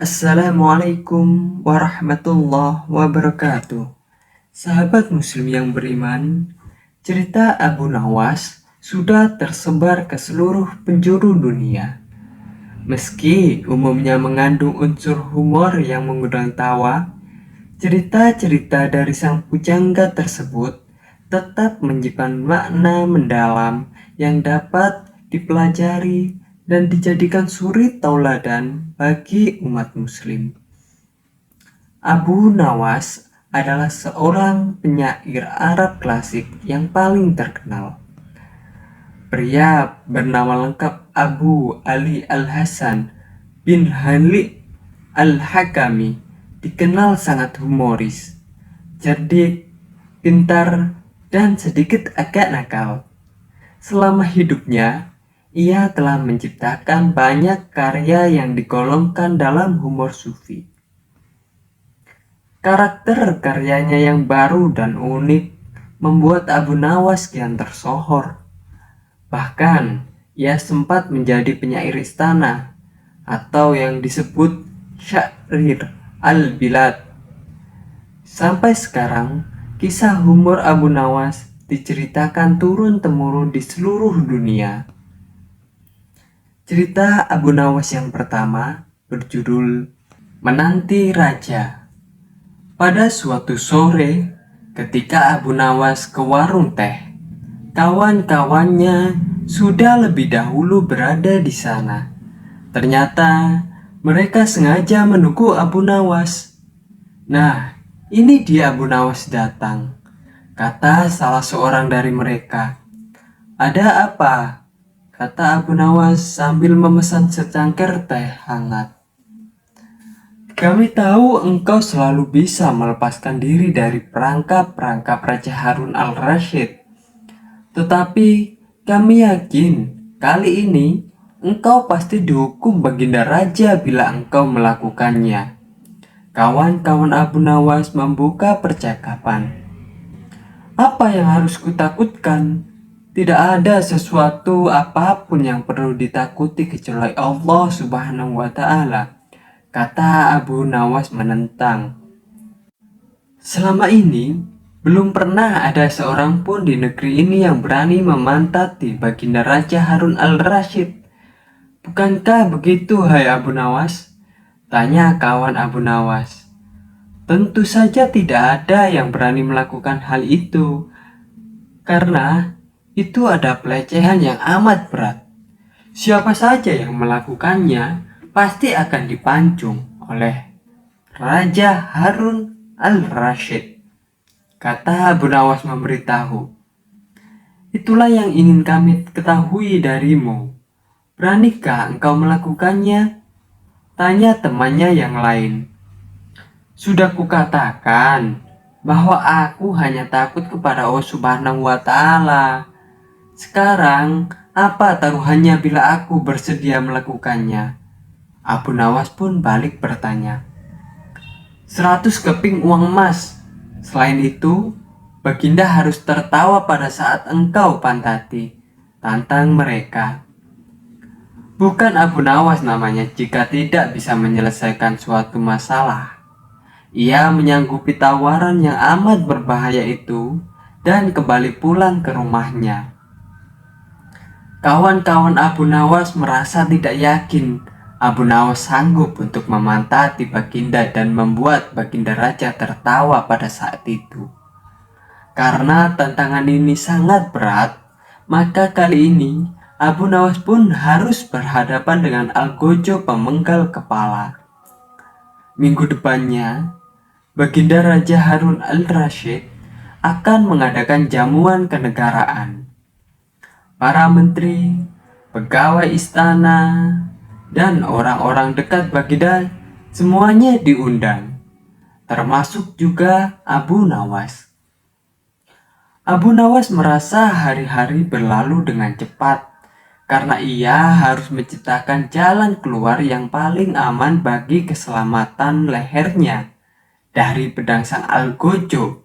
Assalamualaikum warahmatullahi wabarakatuh. Sahabat muslim yang beriman, cerita Abu Nawas sudah tersebar ke seluruh penjuru dunia. Meski umumnya mengandung unsur humor yang mengundang tawa, cerita-cerita dari sang pujangga tersebut tetap menyimpan makna mendalam yang dapat dipelajari dan dijadikan suri tauladan bagi umat muslim. Abu Nawas adalah seorang penyair Arab klasik yang paling terkenal. Pria bernama lengkap Abu Ali Al-Hasan bin Ali Al-Hakami dikenal sangat humoris, cerdik, pintar, dan sedikit agak nakal. Selama hidupnya, ia telah menciptakan banyak karya yang digolongkan dalam humor sufi. Karakter karyanya yang baru dan unik membuat Abu Nawas kian tersohor. Bahkan, ia sempat menjadi penyair istana atau yang disebut Syai'r al-Bilad. Sampai sekarang, kisah humor Abu Nawas diceritakan turun-temurun di seluruh dunia. Cerita Abu Nawas yang pertama berjudul Menanti Raja. Pada suatu sore, ketika Abu Nawas ke warung teh, kawan-kawannya sudah lebih dahulu berada di sana. Ternyata mereka sengaja menunggu Abu Nawas. Nah, ini dia Abu Nawas datang, kata salah seorang dari mereka. Ada apa? Kata Abu Nawas sambil memesan secangkir teh hangat. Kami tahu engkau selalu bisa melepaskan diri dari perangkap-perangkap Raja Harun al-Rashid. Tetapi kami yakin kali ini engkau pasti dihukum Baginda Raja bila engkau melakukannya. Kawan-kawan Abu Nawas membuka percakapan. Apa yang harus kutakutkan? Tidak ada sesuatu apapun yang perlu ditakuti kecuali Allah Subhanahu wa Ta'ala, kata Abu Nawas menentang. Selama ini, belum pernah ada seorang pun di negeri ini yang berani memantati Baginda Raja Harun al-Rashid. Bukankah begitu, hai Abu Nawas? Tanya kawan Abu Nawas. Tentu saja tidak ada yang berani melakukan hal itu, karena itu ada pelecehan yang amat berat. Siapa saja yang melakukannya pasti akan dipancung oleh Raja Harun al-Rashid, kata Abu Nawas memberitahu. Itulah yang ingin kami ketahui darimu. Beranikah engkau melakukannya? Tanya temannya yang lain. Sudah kukatakan bahwa aku hanya takut kepada Allah Subhanahu wa Ta'ala. Sekarang, apa taruhannya bila aku bersedia melakukannya? Abu Nawas pun balik bertanya. 100 keping uang emas. Selain itu, Baginda harus tertawa pada saat engkau pantati. Tantang mereka. Bukan Abu Nawas namanya jika tidak bisa menyelesaikan suatu masalah. Ia menyanggupi tawaran yang amat berbahaya itu dan kembali pulang ke rumahnya. Kawan-kawan Abu Nawas merasa tidak yakin Abu Nawas sanggup untuk memantati Baginda dan membuat Baginda Raja tertawa pada saat itu. Karena tantangan ini sangat berat, maka kali ini Abu Nawas pun harus berhadapan dengan algojo pemenggal kepala. Minggu depannya, Baginda Raja Harun al-Rashid akan mengadakan jamuan kenegaraan. Para menteri, pegawai istana, dan orang-orang dekat Baginda semuanya diundang, termasuk juga Abu Nawas. Abu Nawas merasa hari-hari berlalu dengan cepat karena ia harus menciptakan jalan keluar yang paling aman bagi keselamatan lehernya dari pedang sang algojo.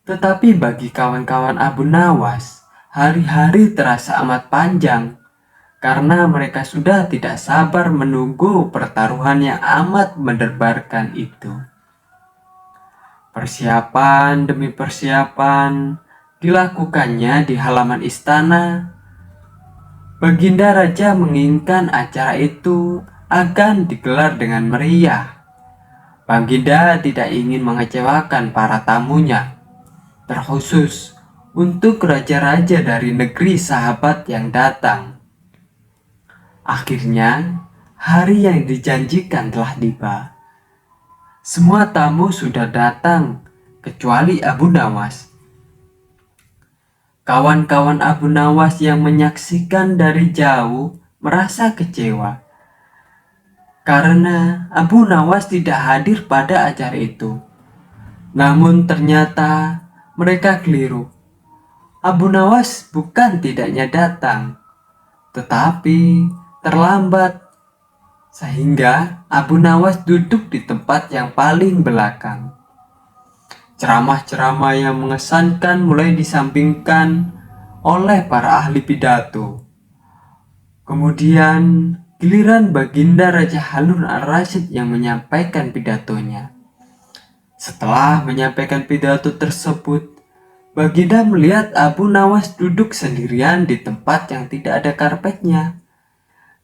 Tetapi bagi kawan-kawan Abu Nawas, hari-hari terasa amat panjang karena mereka sudah tidak sabar menunggu pertaruhan yang amat mendebarkan itu. Persiapan demi persiapan dilakukannya di halaman istana. Baginda Raja menginginkan acara itu akan digelar dengan meriah. Baginda tidak ingin mengecewakan para tamunya, terkhusus untuk raja-raja dari negeri sahabat yang datang. Akhirnya, hari yang dijanjikan telah tiba. Semua tamu sudah datang, kecuali Abu Nawas. Kawan-kawan Abu Nawas yang menyaksikan dari jauh merasa kecewa, karena Abu Nawas tidak hadir pada acara itu. Namun ternyata mereka keliru. Abu Nawas bukan tidaknya datang, tetapi terlambat, sehingga Abu Nawas duduk di tempat yang paling belakang. Ceramah-ceramah yang mengesankan mulai disampingkan oleh para ahli pidato. Kemudian giliran Baginda Raja Harun al-Rasyid yang menyampaikan pidatonya. Setelah menyampaikan pidato tersebut, Baginda melihat Abu Nawas duduk sendirian di tempat yang tidak ada karpetnya.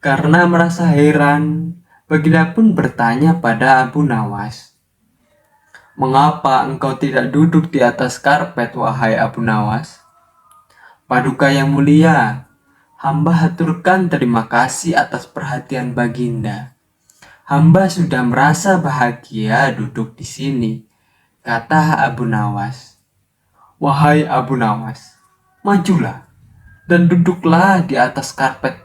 Karena merasa heran, Baginda pun bertanya pada Abu Nawas, "Mengapa engkau tidak duduk di atas karpet, wahai Abu Nawas?" "Paduka yang mulia, hamba haturkan terima kasih atas perhatian Baginda. Hamba sudah merasa bahagia duduk di sini," kata Abu Nawas. "Wahai Abu Nawas, majulah dan duduklah di atas karpet.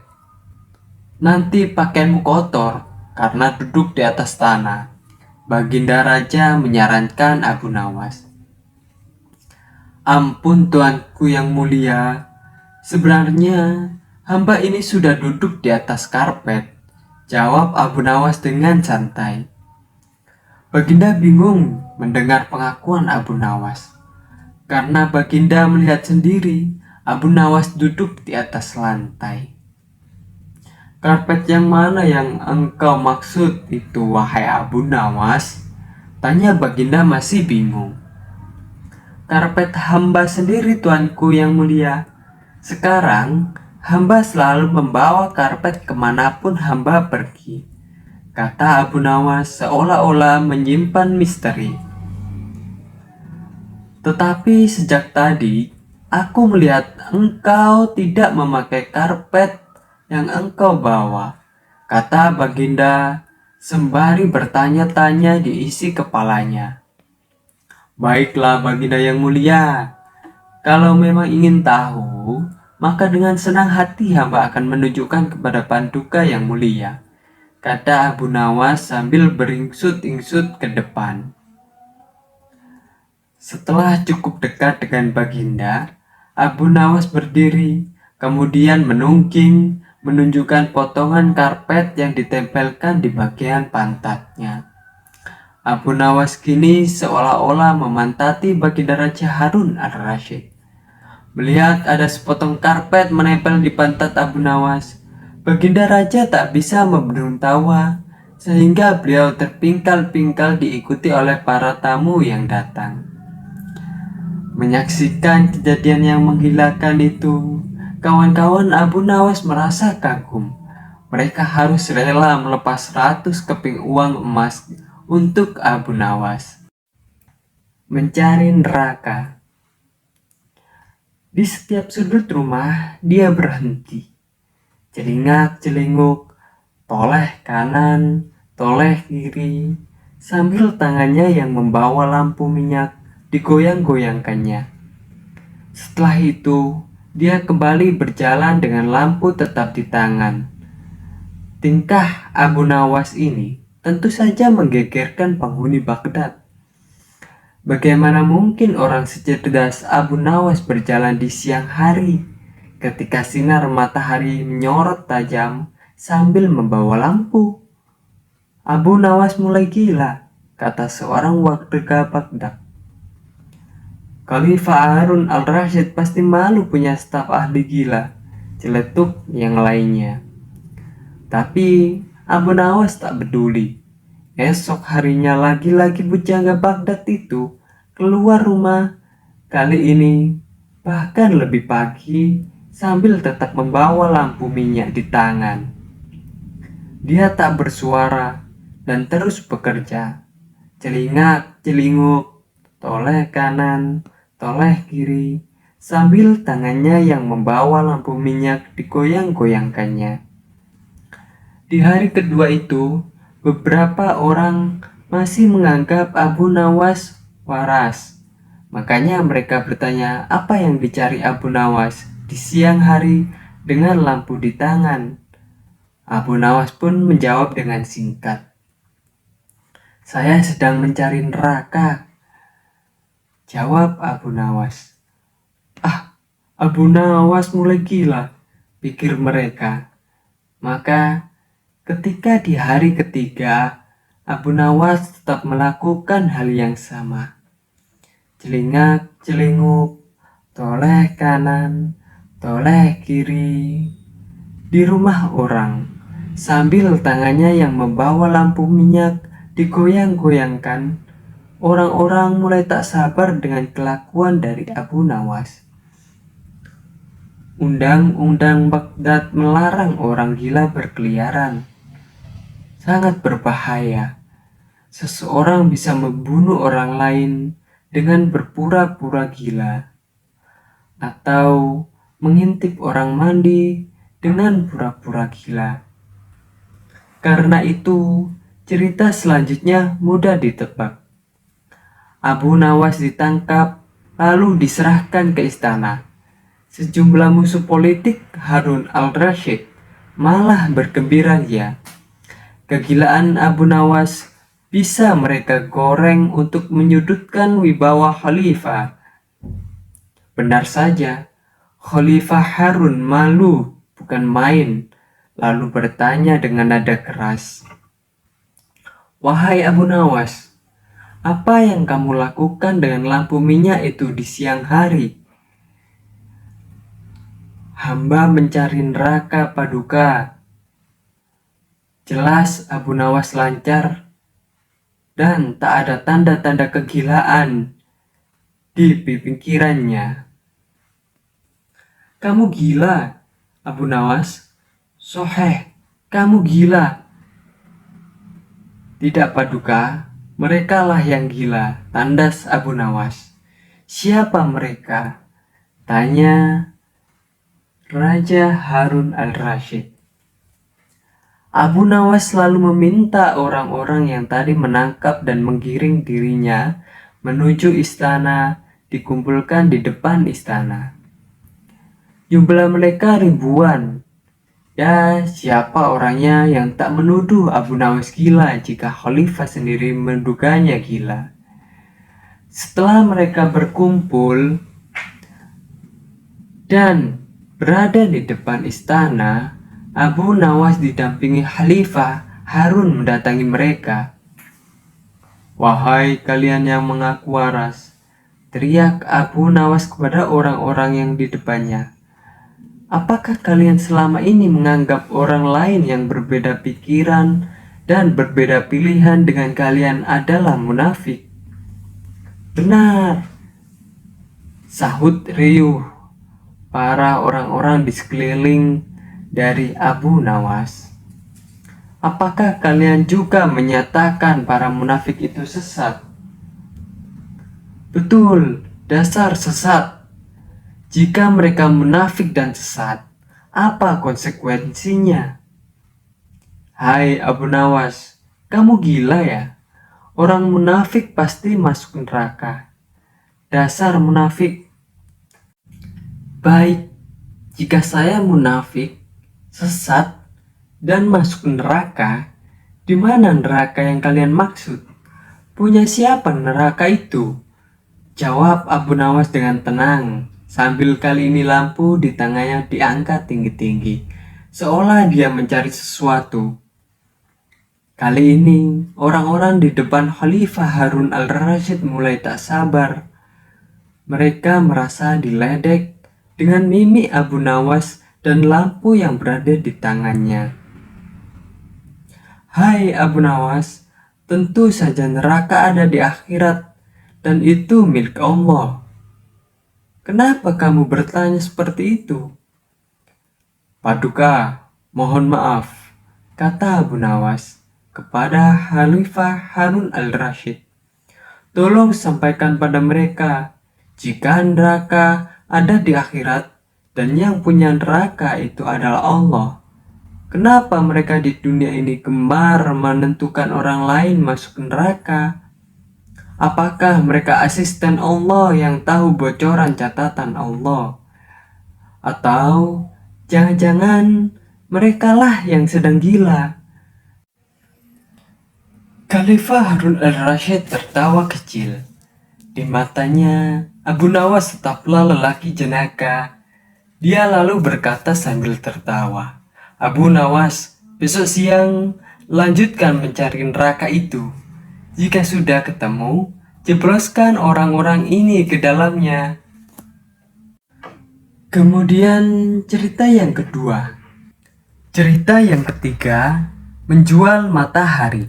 Nanti pakaianmu kotor karena duduk di atas tanah," Baginda Raja menyarankan Abu Nawas. "Ampun tuanku yang mulia, sebenarnya hamba ini sudah duduk di atas karpet," jawab Abu Nawas dengan santai. Baginda bingung mendengar pengakuan Abu Nawas, karena Baginda melihat sendiri Abu Nawas duduk di atas lantai. "Karpet yang mana yang engkau maksud itu, wahai Abu Nawas?" tanya Baginda masih bingung. "Karpet hamba sendiri, tuanku yang mulia. Sekarang hamba selalu membawa karpet kemanapun hamba pergi," kata Abu Nawas seolah-olah menyimpan misteri. "Tetapi sejak tadi aku melihat engkau tidak memakai karpet yang engkau bawa," kata Baginda sembari bertanya-tanya di isi kepalanya. "Baiklah Baginda yang mulia, kalau memang ingin tahu, maka dengan senang hati hamba akan menunjukkan kepada Paduka yang mulia," kata Abu Nawas sambil beringsut-ingsut ke depan. Setelah cukup dekat dengan Baginda, Abu Nawas berdiri, kemudian menungging, menunjukkan potongan karpet yang ditempelkan di bagian pantatnya. Abu Nawas kini seolah-olah memantati Baginda Raja Harun al-Rasyid. Melihat ada sepotong karpet menempel di pantat Abu Nawas, Baginda Raja tak bisa membendung tawa, sehingga beliau terpingkal-pingkal diikuti oleh para tamu yang datang. Menyaksikan kejadian yang menggilangkan itu, kawan-kawan Abu Nawas merasa kagum. Mereka harus rela melepas 100 keping uang emas untuk Abu Nawas. Mencari neraka. Di setiap sudut rumah dia berhenti, celingak-celinguk, toleh kanan, toleh kiri, sambil tangannya yang membawa lampu minyak digoyang-goyangkannya. Setelah itu, dia kembali berjalan dengan lampu tetap di tangan. Tingkah Abu Nawas ini tentu saja menggegerkan penghuni Baghdad. Bagaimana mungkin orang secerdas Abu Nawas berjalan di siang hari ketika sinar matahari menyorot tajam sambil membawa lampu? "Abu Nawas mulai gila," kata seorang warga Baghdad. "Khalifah Harun al-Rasyid pasti malu punya staf ahli gila," celetuk yang lainnya. Tapi Abu Nawas tak peduli. Esok harinya lagi-lagi pujangga Baghdad itu keluar rumah, kali ini bahkan lebih pagi, sambil tetap membawa lampu minyak di tangan. Dia tak bersuara dan terus bekerja. Celingak, celinguk, toleh kanan, toleh kiri, sambil tangannya yang membawa lampu minyak digoyang-goyangkannya. Di hari kedua itu, beberapa orang masih menganggap Abu Nawas waras. Makanya mereka bertanya apa yang dicari Abu Nawas di siang hari dengan lampu di tangan. Abu Nawas pun menjawab dengan singkat, "Saya sedang mencari neraka," jawab Abu Nawas. "Ah, Abu Nawas mulai gila," pikir mereka. Maka ketika di hari ketiga, Abu Nawas tetap melakukan hal yang sama. Celingak, celinguk, toleh kanan, toleh kiri, di rumah orang, sambil tangannya yang membawa lampu minyak digoyang-goyangkan. Orang-orang mulai tak sabar dengan kelakuan dari Abu Nawas. Undang-undang Baghdad melarang orang gila berkeliaran. Sangat berbahaya. Seseorang bisa membunuh orang lain dengan berpura-pura gila, atau mengintip orang mandi dengan pura-pura gila. Karena itu, cerita selanjutnya mudah ditebak. Abu Nawas ditangkap, lalu diserahkan ke istana. Sejumlah musuh politik Harun al-Rashid malah bergembira ria. Kegilaan Abu Nawas bisa mereka goreng untuk menyudutkan wibawa khalifah. Benar saja, Khalifah Harun malu bukan main, lalu bertanya dengan nada keras, "Wahai Abu Nawas, apa yang kamu lakukan dengan lampu minyak itu di siang hari?" "Hamba mencari neraka, Paduka." Jelas Abu Nawas lancar dan tak ada tanda-tanda kegilaan di pikirannya. "Kamu gila, Abu Nawas." "Soheh, kamu gila." "Tidak, Paduka, mereka lah yang gila," tandas Abu Nawas. "Siapa mereka?" tanya Raja Harun al-Rashid. Abu Nawas selalu meminta orang-orang yang tadi menangkap dan menggiring dirinya menuju istana dikumpulkan di depan istana. Jumlah mereka ribuan. Ya, siapa orangnya yang tak menuduh Abu Nawas gila jika khalifah sendiri menduganya gila. Setelah mereka berkumpul dan berada di depan istana, Abu Nawas didampingi Khalifah Harun mendatangi mereka. "Wahai kalian yang mengaku waras," teriak Abu Nawas kepada orang-orang yang di depannya, "apakah kalian selama ini menganggap orang lain yang berbeda pikiran dan berbeda pilihan dengan kalian adalah munafik?" "Benar," sahut riuh para orang-orang di sekeliling dari Abu Nawas. "Apakah kalian juga menyatakan para munafik itu sesat?" "Betul, dasar sesat. Jika mereka munafik dan sesat, apa konsekuensinya?" "Hai Abu Nawas, kamu gila ya? Orang munafik pasti masuk neraka. Dasar munafik." "Baik, jika saya munafik, sesat, dan masuk neraka, di mana neraka yang kalian maksud? Punya siapa neraka itu?" jawab Abu Nawas dengan tenang, sambil kali ini lampu di tangannya diangkat tinggi-tinggi, seolah dia mencari sesuatu. Kali ini, orang-orang di depan Khalifah Harun al-Rashid mulai tak sabar. Mereka merasa diledek dengan mimik Abu Nawas dan lampu yang berada di tangannya. Hai Abu Nawas, tentu saja neraka ada di akhirat dan itu milik Allah. Kenapa kamu bertanya seperti itu? Paduka, mohon maaf, kata Abu Nawas kepada Khalifah Harun al-Rashid. Tolong sampaikan pada mereka, jika neraka ada di akhirat dan yang punya neraka itu adalah Allah. Kenapa mereka di dunia ini gemar menentukan orang lain masuk neraka? Apakah mereka asisten Allah yang tahu bocoran catatan Allah? Atau jangan-jangan merekalah yang sedang gila? Khalifah Harun al-Rashid tertawa kecil. Di matanya, Abu Nawas tetaplah lelaki jenaka. Dia lalu berkata sambil tertawa, Abu Nawas, besok siang lanjutkan mencari neraka itu. Jika sudah ketemu, jebloskan orang-orang ini ke dalamnya. Kemudian cerita yang kedua. Cerita yang ketiga, menjual matahari.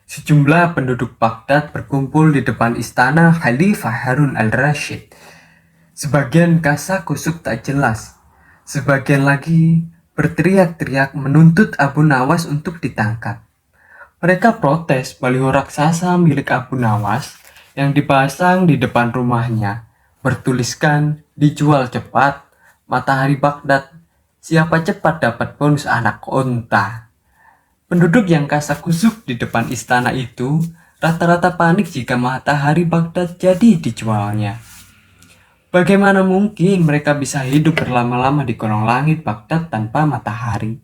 Sejumlah penduduk Baghdad berkumpul di depan istana Khalifah Harun al-Rashid. Sebagian kasak-kusuk tak jelas. Sebagian lagi berteriak-teriak menuntut Abu Nawas untuk ditangkap. Mereka protes baliho raksasa milik Abu Nawas yang dipasang di depan rumahnya, bertuliskan dijual cepat, matahari Baghdad, siapa cepat dapat bonus anak onta. Penduduk yang kasak-kusuk di depan istana itu rata-rata panik jika matahari Baghdad jadi dijualnya. Bagaimana mungkin mereka bisa hidup berlama-lama di kolong langit Baghdad tanpa matahari?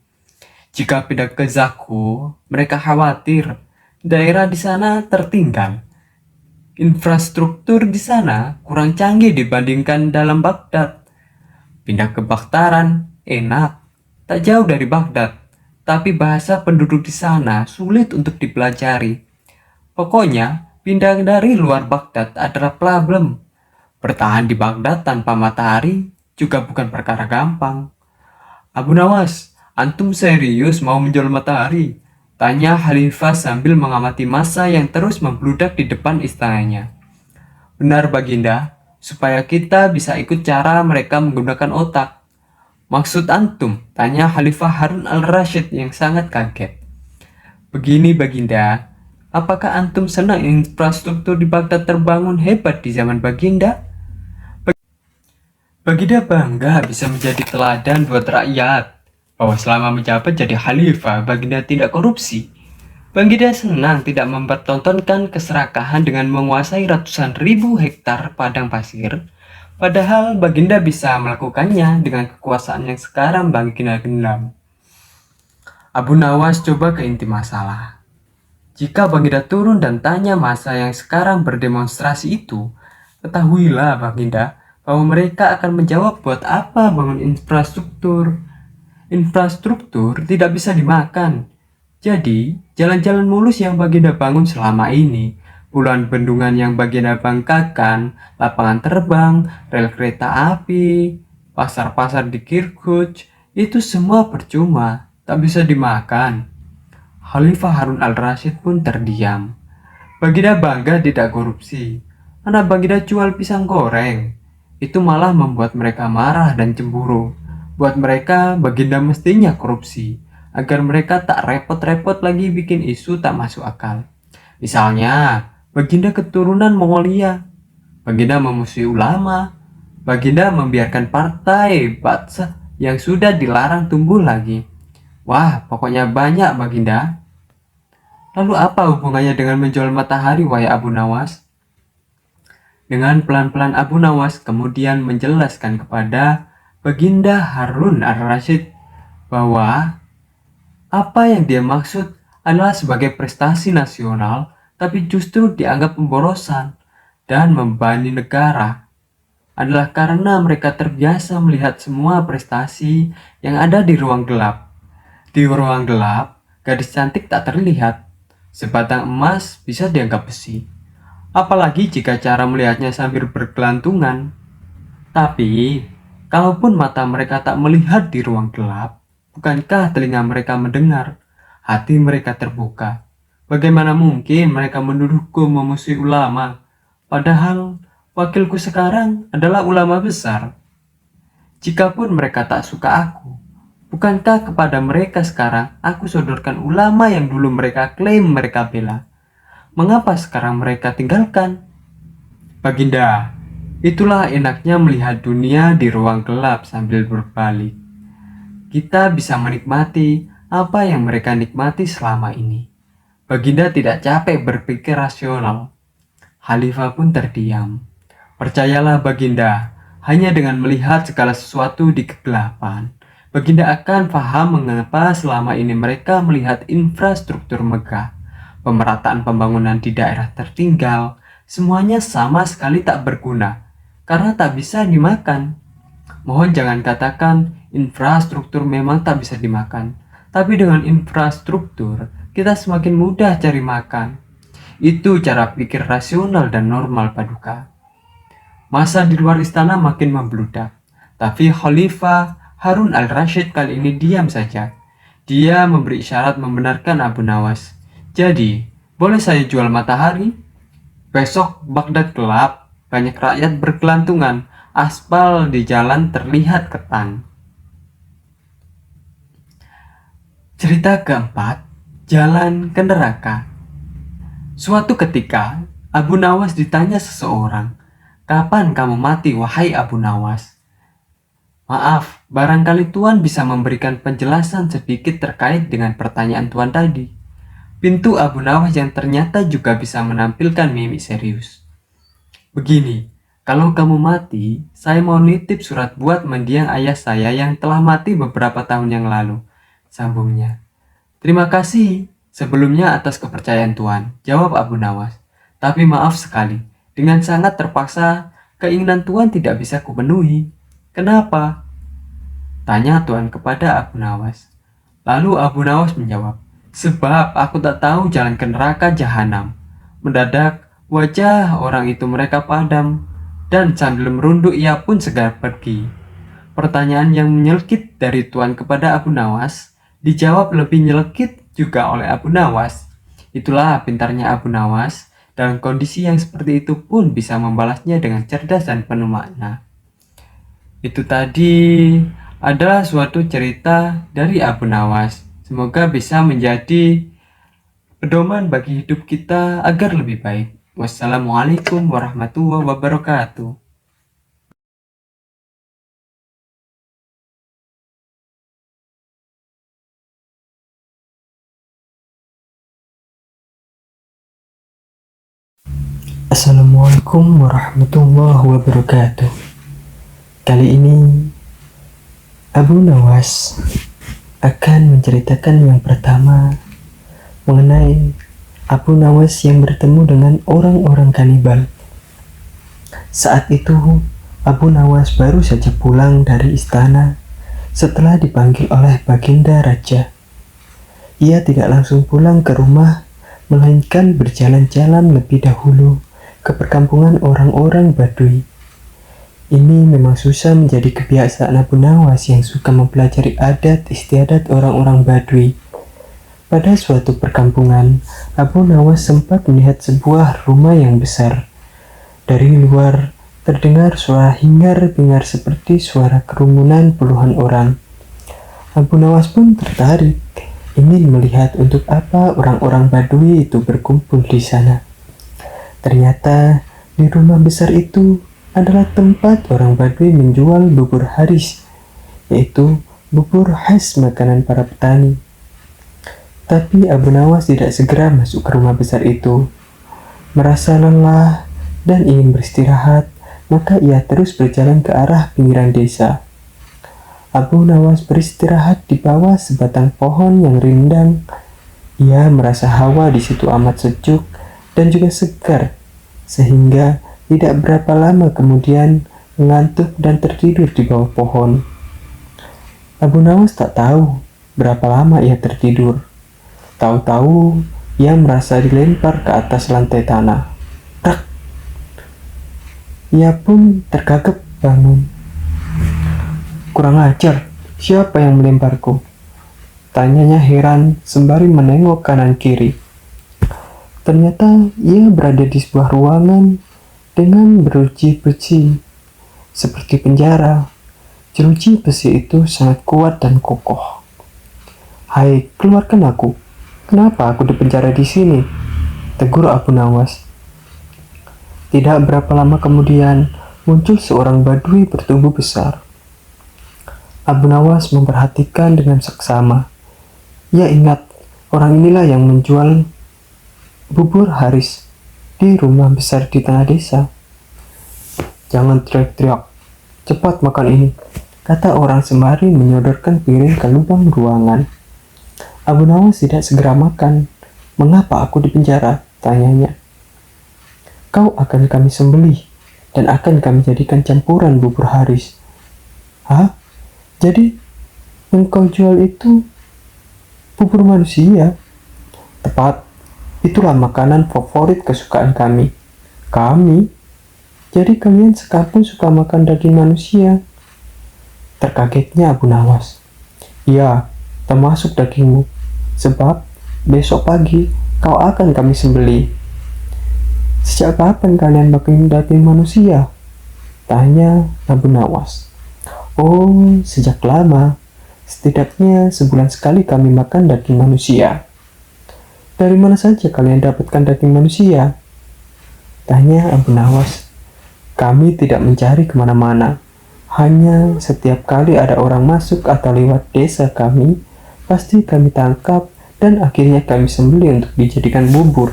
Jika pindah ke Zakho, mereka khawatir daerah di sana tertinggal. Infrastruktur di sana kurang canggih dibandingkan dalam Baghdad. Pindah ke Bakhtaran, enak, tak jauh dari Baghdad, tapi bahasa penduduk di sana sulit untuk dipelajari. Pokoknya, pindah dari luar Baghdad adalah problem. Bertahan di Baghdad tanpa matahari juga bukan perkara gampang. Abu Nawas, antum serius mau menjual matahari? Tanya Khalifah sambil mengamati massa yang terus membludak di depan istananya. Benar Baginda, supaya kita bisa ikut cara mereka menggunakan otak. Maksud antum? Tanya Khalifah Harun al-Rashid yang sangat kaget. Begini Baginda, apakah antum senang infrastruktur di Baghdad terbangun hebat di zaman Baginda? Baginda bangga bisa menjadi teladan buat rakyat, bahwa selama menjabat jadi khalifah, Baginda tidak korupsi. Baginda senang tidak mempertontonkan keserakahan dengan menguasai ratusan ribu hektar padang pasir, padahal Baginda bisa melakukannya dengan kekuasaan yang sekarang Baginda genggam. Abu Nawas coba ke inti masalah. Jika Baginda turun dan tanya massa yang sekarang berdemonstrasi itu, ketahuilah Baginda, bahwa mereka akan menjawab buat apa bangun infrastruktur. Infrastruktur tidak bisa dimakan. Jadi, jalan-jalan mulus yang Baginda bangun selama ini, puluhan bendungan yang Baginda bangkakan, lapangan terbang, rel kereta api, pasar-pasar di Kirkuch, itu semua percuma, tak bisa dimakan. Khalifah Harun al-Rashid pun terdiam. Baginda bangga tidak korupsi. Anak Baginda jual pisang goreng. Itu malah membuat mereka marah dan cemburu. Buat mereka, Baginda mestinya korupsi, agar mereka tak repot-repot lagi bikin isu tak masuk akal. Misalnya, Baginda keturunan Mongolia. Baginda memusuhi ulama. Baginda membiarkan partai Ba'ath yang sudah dilarang tumbuh lagi. Wah, pokoknya banyak Baginda. Lalu apa hubungannya dengan menjual matahari, wahai Abu Nawas? Dengan pelan-pelan Abu Nawas kemudian menjelaskan kepada Baginda Harun al-Rashid bahwa apa yang dia maksud adalah sebagai prestasi nasional tapi justru dianggap pemborosan dan membebani negara adalah karena mereka terbiasa melihat semua prestasi yang ada di ruang gelap. Di ruang gelap, gadis cantik tak terlihat. Sebatang emas bisa dianggap besi. Apalagi jika cara melihatnya sambil berkelantungan. Tapi, Kalaupun mata mereka tak melihat di ruang gelap, bukankah telinga mereka mendengar, hati mereka terbuka? Bagaimana mungkin mereka menuduhku memusuhi ulama, padahal wakilku sekarang adalah ulama besar? Jikapun mereka tak suka aku, bukankah kepada mereka sekarang aku sodorkan ulama yang dulu mereka klaim mereka bela? Mengapa sekarang mereka tinggalkan? Baginda, itulah enaknya melihat dunia di ruang gelap sambil berbalik. Kita bisa menikmati apa yang mereka nikmati selama ini. Baginda tidak capek berpikir rasional. Khalifah pun terdiam. Percayalah Baginda, hanya dengan melihat segala sesuatu di kegelapan, Baginda akan paham mengapa selama ini mereka melihat infrastruktur megah, pemerataan pembangunan di daerah tertinggal, semuanya sama sekali tak berguna, karena tak bisa dimakan. Mohon jangan katakan infrastruktur memang tak bisa dimakan, tapi dengan infrastruktur, kita semakin mudah cari makan. Itu cara pikir rasional dan normal Paduka. Masa di luar istana makin membludak, tapi Khalifah Harun al-Rashid kali ini diam saja. Dia memberi isyarat membenarkan Abu Nawas. Jadi, boleh saya jual matahari? Besok Baghdad gelap, banyak rakyat bergelantungan, aspal di jalan terlihat ketan. Cerita keempat, jalan ke neraka. Suatu ketika, Abu Nawas ditanya seseorang, "Kapan kamu mati, wahai Abu Nawas?" Maaf, barangkali Tuan bisa memberikan penjelasan sedikit terkait dengan pertanyaan Tuan tadi. Pintu Abu Nawas yang ternyata juga bisa menampilkan mimik serius. Begini, kalau kamu mati, saya mau nitip surat buat mendiang ayah saya yang telah mati beberapa tahun yang lalu, sambungnya. Terima kasih sebelumnya atas kepercayaan Tuan, jawab Abu Nawas. Tapi maaf sekali, dengan sangat terpaksa, keinginan Tuan tidak bisa kupenuhi. Kenapa? Tanya Tuan kepada Abu Nawas. Lalu Abu Nawas menjawab, sebab aku tak tahu jalan ke neraka jahanam. Mendadak, wajah orang itu mereka padam, dan sambil merunduk ia pun segera pergi. Pertanyaan yang menyelkit dari Tuan kepada Abu Nawas dijawab lebih nyelkit juga oleh Abu Nawas. Itulah pintarnya Abu Nawas, dalam kondisi yang seperti itu pun bisa membalasnya dengan cerdas dan penuh makna. Itu tadi adalah suatu cerita dari Abu Nawas. Semoga bisa menjadi pedoman bagi hidup kita agar lebih baik. Wassalamualaikum warahmatullahi wabarakatuh. Assalamualaikum warahmatullahi wabarakatuh. Kali ini Abu Nawas akan menceritakan yang pertama mengenai Abu Nawas yang bertemu dengan orang-orang kanibal. Saat itu Abu Nawas baru saja pulang dari istana setelah dipanggil oleh Baginda Raja. Ia tidak langsung pulang ke rumah, melainkan berjalan-jalan lebih dahulu ke perkampungan orang-orang Baduy. Ini memang susah menjadi kebiasaan Abu Nawas yang suka mempelajari adat istiadat orang-orang Baduy. Pada suatu perkampungan, Abu Nawas sempat melihat sebuah rumah yang besar. Dari luar, terdengar suara hingar-bingar seperti suara kerumunan puluhan orang. Abu Nawas pun tertarik, ingin melihat untuk apa orang-orang Baduy itu berkumpul di sana. Ternyata, di rumah besar itu adalah tempat orang Baduy menjual bubur haris, yaitu bubur khas makanan para petani. Tapi Abu Nawas tidak segera masuk ke rumah besar itu. Merasa lelah dan ingin beristirahat, maka ia terus berjalan ke arah pinggiran desa. Abu Nawas beristirahat di bawah sebatang pohon yang rindang. Ia merasa hawa di situ amat sejuk dan juga segar, sehingga tidak berapa lama kemudian mengantuk dan tertidur di bawah pohon. Abu Nawas tak tahu berapa lama ia tertidur. Tahu-tahu ia merasa dilempar ke atas lantai tanah. Rak! Ia pun tergagap bangun. Kurang ajar, siapa yang melemparku? Tanyanya heran sembari menengok kanan kiri. Ternyata ia berada di sebuah ruangan dengan jeruji besi, seperti penjara. Jeruji besi itu sangat kuat dan kokoh. Hai, keluarkan aku. Kenapa aku dipenjara di sini? Tegur Abu Nawas. Tidak berapa lama kemudian, muncul seorang badui bertubuh besar. Abu Nawas memperhatikan dengan seksama. Ia ingat, orang inilah yang menjual bubur Haris di rumah besar di tengah desa. Jangan teriak-teriak, cepat makan ini, kata orang sembari menyodorkan piring ke lubang ruangan. Abu Nawas tidak segera makan. Mengapa aku dipenjara? Tanyanya. Kau akan kami sembelih dan akan kami jadikan campuran bubur Haris. Hah? Jadi engkau jual itu bubur manusia? Tepat, itulah makanan favorit kesukaan kami. Kami? Jadi kalian sekampung suka makan daging manusia? Terkagetnya Abu Nawas. Iya, termasuk dagingmu. Sebab besok pagi kau akan kami sembelih. Sejak kapan kalian makan daging manusia? Tanya Abu Nawas. Oh, sejak lama. Setidaknya sebulan sekali kami makan daging manusia. Dari mana saja kalian dapatkan daging manusia? Tanya Abu Nawas. Kami tidak mencari kemana-mana. Hanya setiap kali ada orang masuk atau lewat desa kami, pasti kami tangkap dan akhirnya kami sembelih untuk dijadikan bubur.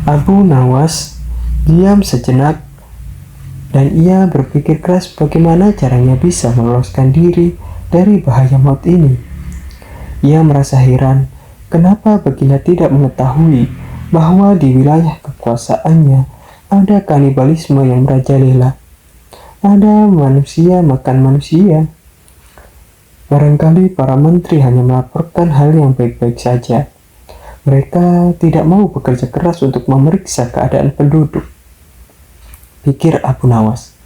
Abu Nawas diam sejenak dan ia berpikir keras bagaimana caranya bisa meloloskan diri dari bahaya maut ini. Ia merasa heran kenapa baginda tidak mengetahui bahwa di wilayah kekuasaannya ada kanibalisme yang merajalela. Ada manusia makan manusia. Barangkali para menteri hanya melaporkan hal yang baik-baik saja. Mereka tidak mau bekerja keras untuk memeriksa keadaan penduduk. Pikir Abu Nawas.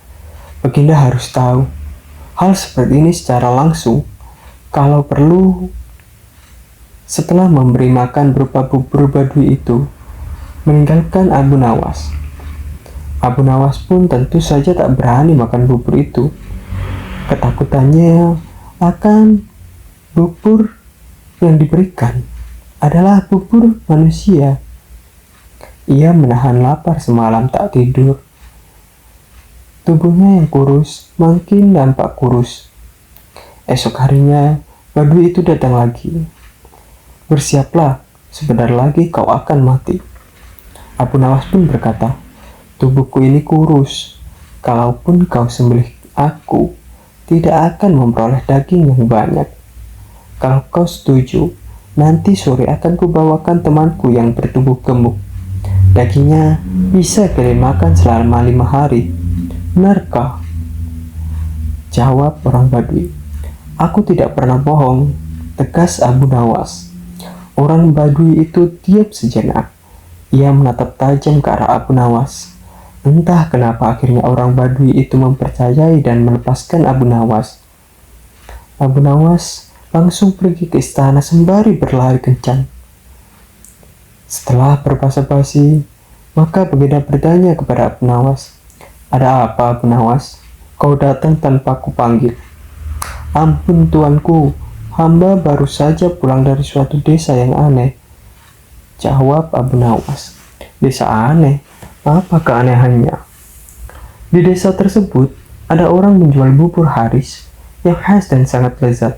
Baginda harus tahu hal seperti ini secara langsung, kalau perlu setelah memberi makan berupa bubur badui itu, meninggalkan Abu Nawas. Abu Nawas pun tentu saja tak berani makan bubur itu. Ketakutannya akan bubur yang diberikan adalah bubur manusia. Ia menahan lapar semalam tak tidur. Tubuhnya yang kurus makin nampak kurus. Esok harinya, badui itu datang lagi. Bersiaplah, sebentar lagi kau akan mati. Abu Nawas pun berkata, tubuhku ini kurus. Kalaupun kau sembelih aku, tidak akan memperoleh daging yang banyak. Kalau kau setuju, nanti sore akan kubawakan temanku yang bertubuh gemuk. Dagingnya bisa kalian makan selama 5 hari. Benarkah? Jawab orang Badui. Aku tidak pernah bohong, tegas Abu Nawas. Orang Badui itu diam sejenak. Ia menatap tajam ke arah Abu Nawas. Entah kenapa akhirnya orang Badui itu mempercayai dan melepaskan Abu Nawas. Abu Nawas langsung pergi ke istana sembari berlari kencang. Setelah berbasa-basi, maka baginda bertanya kepada Abu Nawas, ada apa Abu Nawas? Kau datang tanpa kupanggil. Ampun tuanku, hamba baru saja pulang dari suatu desa yang aneh. Jawab Abu Nawas. Desa aneh? Apa keanehannya? Di desa tersebut, ada orang menjual bubur Haris yang khas dan sangat lezat.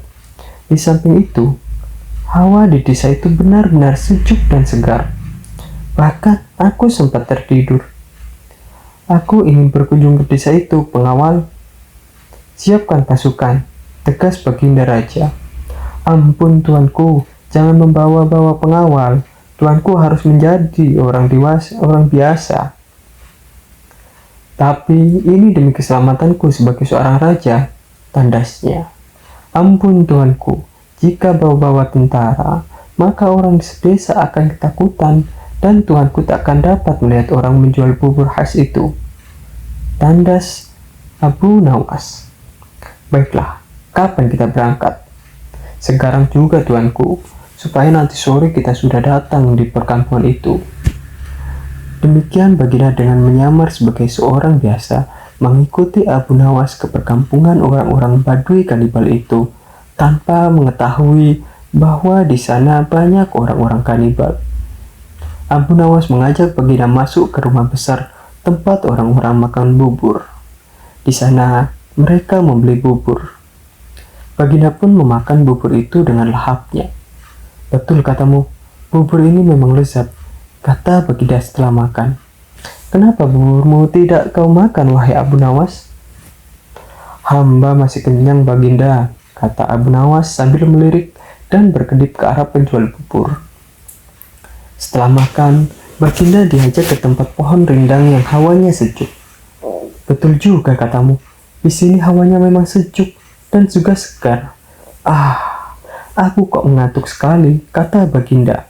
Di samping itu, hawa di desa itu benar-benar sejuk dan segar. Bahkan aku sempat tertidur. Aku ingin berkunjung ke desa itu, pengawal. Siapkan pasukan, tegas baginda raja. Ampun tuanku, jangan membawa-bawa pengawal. Tuanku harus menjadi orang dewasa, orang biasa. Tapi ini demi keselamatanku sebagai seorang raja, tandasnya. Ampun tuanku, jika bawa-bawa tentara, maka orang di desa akan ketakutan dan tuanku tak akan dapat melihat orang menjual bubur khas itu. Tandas Abu Nawas. Baiklah, kapan kita berangkat? Sekarang juga tuanku, supaya nanti sore kita sudah datang di perkampungan itu. Demikian Baginda dengan menyamar sebagai seorang biasa mengikuti Abu Nawas ke perkampungan orang-orang Baduy kanibal itu tanpa mengetahui bahwa di sana banyak orang-orang kanibal. Abu Nawas mengajak Baginda masuk ke rumah besar tempat orang-orang makan bubur. Di sana mereka membeli bubur. Baginda pun memakan bubur itu dengan lahapnya. Betul katamu, bubur ini memang lezat, kata Baginda setelah makan. Kenapa buburmu tidak kau makan, wahai Abu Nawas? Hamba masih kenyang, Baginda, kata Abu Nawas sambil melirik dan berkedip ke arah penjual bubur. Setelah makan, Baginda diajak ke tempat pohon rindang yang hawanya sejuk. Betul juga katamu, di sini hawanya memang sejuk dan juga segar. Aku kok mengantuk sekali, kata Baginda.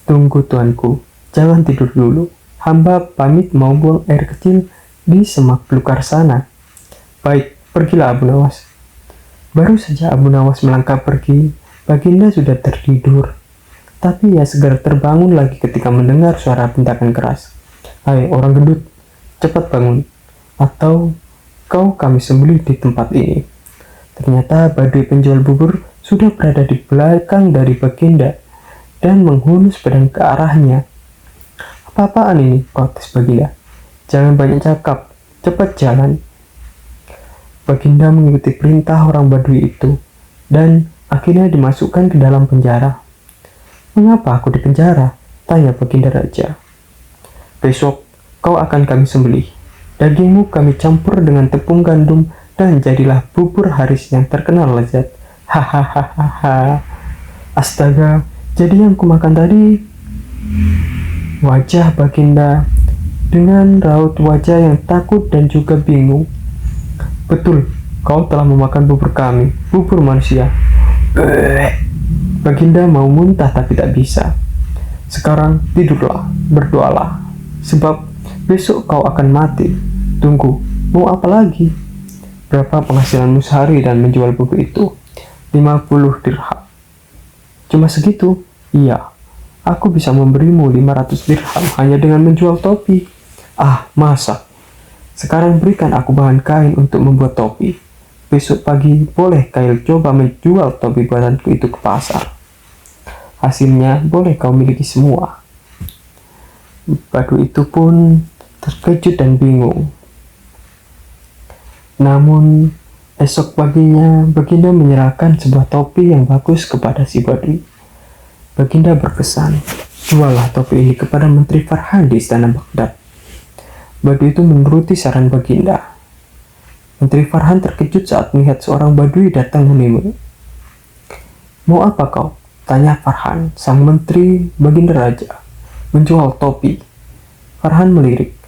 Tunggu tuanku, jangan tidur dulu. Hamba pamit mau buang air kecil di semak belukar sana. Baik, pergilah Abu Nawas. Baru saja Abu Nawas melangkah pergi, Baginda sudah tertidur. Tapi ia segera terbangun lagi ketika mendengar suara bentakan keras. Hai orang gendut, cepat bangun, atau kami sembelih di tempat ini. Ternyata Baduy penjual bubur sudah berada di belakang dari Baginda dan menghunus pedang ke arahnya. Apa-apaan ini, protes Baginda. Jangan banyak cakap, cepat jalan. Baginda mengikuti perintah orang Baduy itu dan akhirnya dimasukkan ke dalam penjara. Mengapa aku di penjara? Tanya Baginda Raja. Besok kau akan kami sembelih. Dagingmu kami campur dengan tepung gandum dan jadilah bubur Haris yang terkenal lezat. Hahaha. Astaga, jadi yang kumakan tadi? Wajah Baginda dengan raut wajah yang takut dan juga bingung. Betul, kau telah memakan bubur kami, bubur manusia. Baginda mau muntah tapi tak bisa. Sekarang tidurlah, berdoalah, sebab besok kau akan mati. Tunggu, mau apa lagi? Berapa penghasilanmu sehari dan menjual bubur itu? 50 dirham. Cuma segitu? Iya, aku bisa memberimu 500 dirham hanya dengan menjual topi. Masa? Sekarang berikan aku bahan kain untuk membuat topi. Besok pagi boleh kau coba menjual topi buatanku itu ke pasar. Hasilnya boleh kau miliki semua. Badu itu pun terkejut dan bingung. Namun, esok paginya Baginda menyerahkan sebuah topi yang bagus kepada si Baduy. Baginda berpesan, juallah topi ini kepada Menteri Farhan di istana Baghdad. Baduy itu menuruti saran Baginda. Menteri Farhan terkejut saat melihat seorang Baduy datang menemui. Mau apa kau? Tanya Farhan, sang menteri Baginda Raja. Menjual topi. Farhan melirik.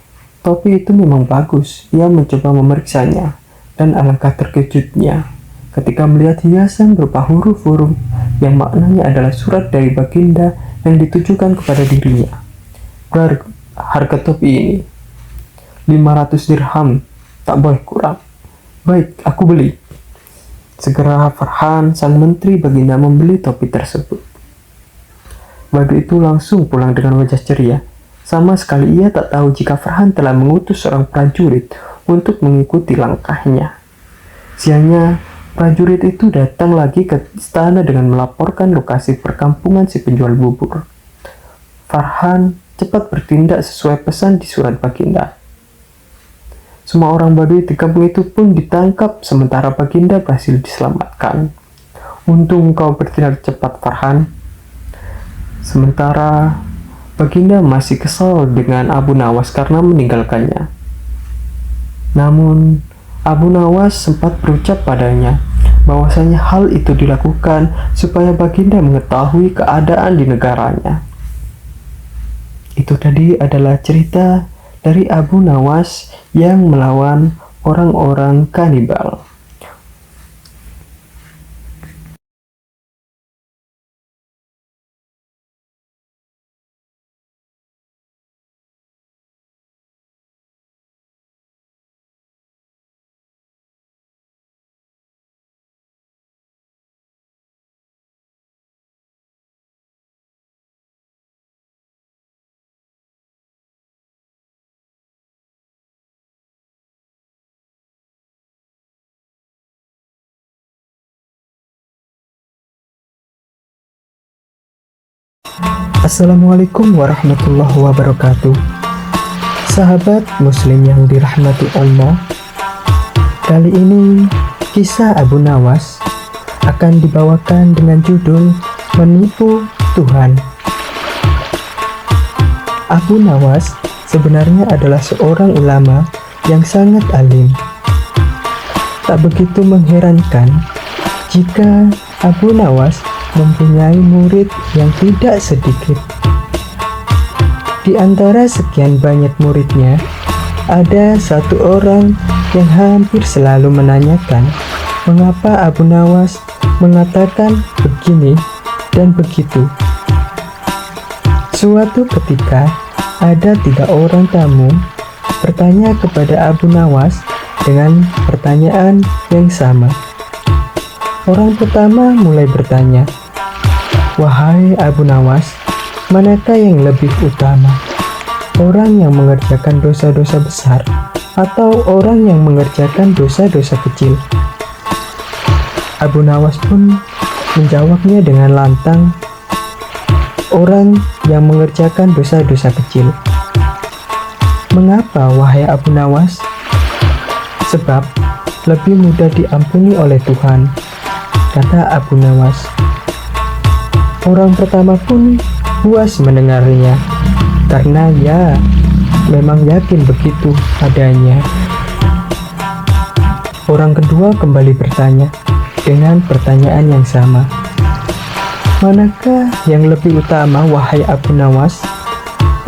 Topi itu memang bagus. Ia mencoba memeriksanya. Dan alangkah terkejutnya ketika melihat hiasan berupa huruf-huruf yang maknanya adalah surat dari Baginda yang ditujukan kepada dirinya. Harga topi ini 500 dirham, tak boleh kurang. Baik, aku beli. Segera Farhan, sang menteri Baginda membeli topi tersebut. Baduy itu langsung pulang dengan wajah ceria. Sama sekali ia tak tahu jika Farhan telah mengutus seorang prajurit untuk mengikuti langkahnya. Siangnya, prajurit itu datang lagi ke istana dengan melaporkan lokasi perkampungan si penjual bubur. Farhan cepat bertindak sesuai pesan di surat Baginda. Semua orang Baduy di kampung itu pun ditangkap sementara Baginda berhasil diselamatkan. Untung kau bertindak cepat, Farhan. Sementara Baginda masih kesal dengan Abu Nawas karena meninggalkannya. Namun, Abu Nawas sempat berucap padanya bahwasanya hal itu dilakukan supaya Baginda mengetahui keadaan di negaranya. Itu tadi adalah cerita dari Abu Nawas yang melawan orang-orang kanibal. Assalamualaikum warahmatullahi wabarakatuh. Sahabat muslim yang dirahmati Allah, kali ini kisah Abu Nawas akan dibawakan dengan judul Menipu Tuhan. Abu Nawas sebenarnya adalah seorang ulama yang sangat alim. Tak begitu mengherankan jika Abu Nawas mempunyai murid yang tidak sedikit. Di antara sekian banyak muridnya, ada satu orang yang hampir selalu menanyakan mengapa Abu Nawas mengatakan begini dan begitu. Suatu ketika, ada 3 orang tamu bertanya kepada Abu Nawas dengan pertanyaan yang sama. Orang pertama mulai bertanya, "Wahai Abu Nawas, manakah yang lebih utama? Orang yang mengerjakan dosa-dosa besar atau orang yang mengerjakan dosa-dosa kecil?" Abu Nawas pun menjawabnya dengan lantang, "Orang yang mengerjakan dosa-dosa kecil." "Mengapa, wahai Abu Nawas?" "Sebab lebih mudah diampuni oleh Tuhan," kata Abu Nawas. Orang pertama pun puas mendengarnya, karena ya memang yakin begitu adanya. Orang kedua kembali bertanya dengan pertanyaan yang sama. "Manakah yang lebih utama, wahai Abu Nawas?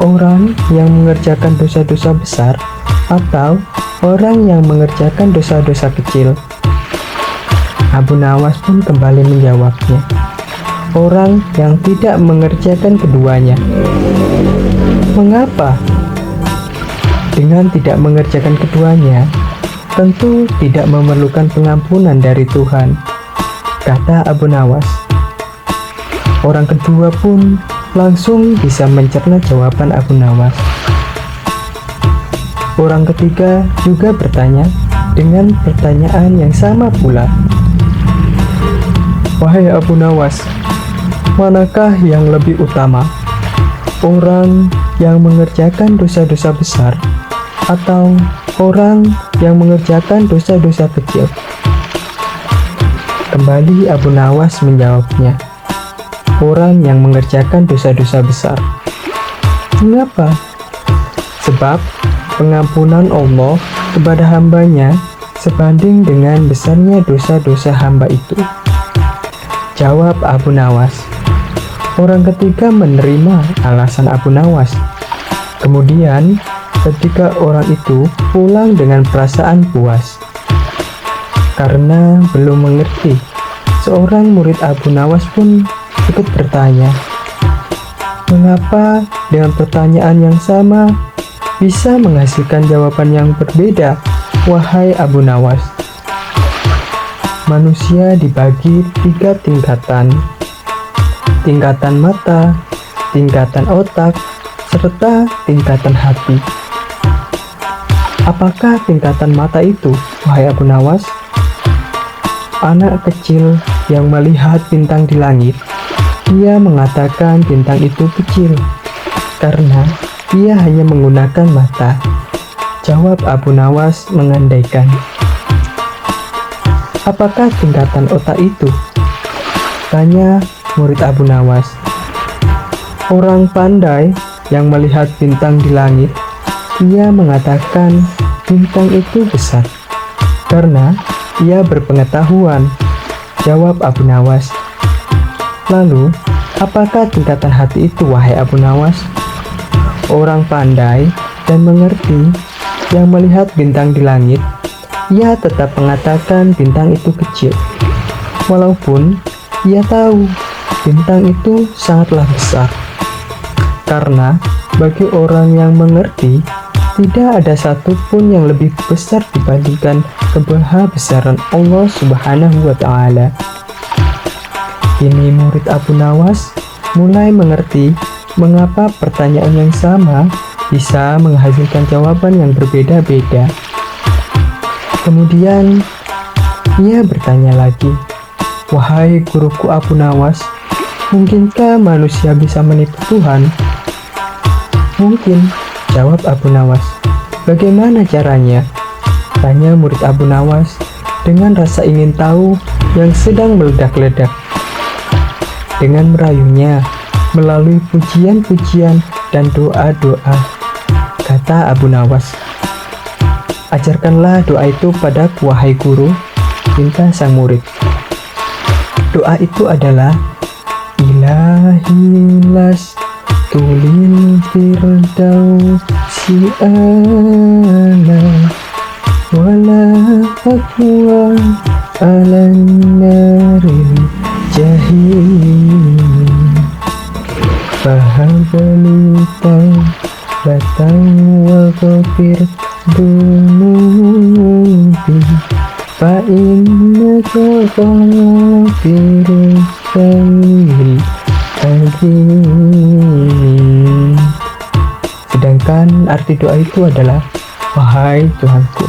Orang yang mengerjakan dosa-dosa besar atau orang yang mengerjakan dosa-dosa kecil?" Abu Nawas pun kembali menjawabnya, "Orang yang tidak mengerjakan keduanya." "Mengapa?" "Dengan tidak mengerjakan keduanya, tentu tidak memerlukan pengampunan dari Tuhan," kata Abu Nawas. Orang kedua pun langsung bisa mencerna jawaban Abu Nawas. Orang ketiga juga bertanya dengan pertanyaan yang sama pula. "Wahai Abu Nawas, manakah yang lebih utama? Orang yang mengerjakan dosa-dosa besar atau orang yang mengerjakan dosa-dosa kecil?" Kembali Abu Nawas menjawabnya, "Orang yang mengerjakan dosa-dosa besar." "Mengapa?" "Sebab pengampunan Allah kepada hambanya sebanding dengan besarnya dosa-dosa hamba itu," jawab Abu Nawas. Orang ketiga menerima alasan Abu Nawas. Kemudian, ketika orang itu pulang dengan perasaan puas. Karena belum mengerti, seorang murid Abu Nawas pun ikut bertanya, "Mengapa dengan pertanyaan yang sama bisa menghasilkan jawaban yang berbeda, wahai Abu Nawas?" Manusia dibagi 3 tingkatan: tingkatan mata, tingkatan otak, serta tingkatan hati. Apakah tingkatan mata itu, wahai Abu Nawas? Anak kecil yang melihat bintang di langit, ia mengatakan bintang itu kecil karena ia hanya menggunakan mata, jawab Abu Nawas mengandaikan. Apakah tingkatan otak itu? Tanya murid Abu Nawas. Orang pandai yang melihat bintang di langit, ia mengatakan bintang itu besar karena ia berpengetahuan, jawab Abu Nawas. Lalu, apakah tingkatan hati itu, wahai Abu Nawas? Orang pandai dan mengerti yang melihat bintang di langit, ia tetap mengatakan bintang itu kecil, walaupun ia tahu bintang itu sangatlah besar. Karena bagi orang yang mengerti, tidak ada satupun yang lebih besar dibandingkan kemahabesaran Allah Subhanahu wa Ta'ala. Kini murid Abu Nawas mulai mengerti mengapa pertanyaan yang sama bisa menghasilkan jawaban yang berbeda-beda. Kemudian ia bertanya lagi, "Wahai guruku Abu Nawas, Mungkinkah manusia bisa menipu Tuhan? Mungkin, jawab Abu Nawas. Bagaimana caranya? Tanya murid Abu Nawas dengan rasa ingin tahu yang sedang meledak-ledak. Dengan merayunya melalui pujian-pujian dan doa-doa, kata Abu Nawas. Ajarkanlah doa itu padaku, wahai guru, minta sang murid. Doa itu adalah Ilahilas tulil firdausi ala wala aqwa ala naril jahim fahabali taubatan wa ghafir dunubi fa innaka ghafirun syahil alim. Sedangkan arti doa itu adalah, wahai Tuhanku,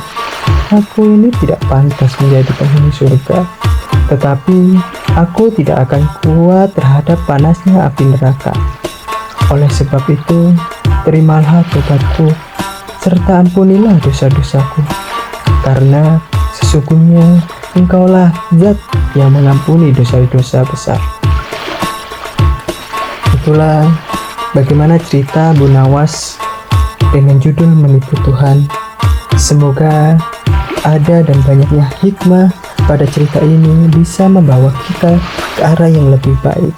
aku ini tidak pantas menjadi penghuni surga, tetapi aku tidak akan kuat terhadap panasnya api neraka. Oleh sebab itu, terimalah tobatku, serta ampunilah dosa-dosaku, karena sesungguhnya Engkaulah Zat yang mengampuni dosa-dosa besar. Itulah bagaimana cerita Abu Nawas dengan judul Menipu Tuhan. Semoga ada dan banyaknya hikmah pada cerita ini bisa membawa kita ke arah yang lebih baik.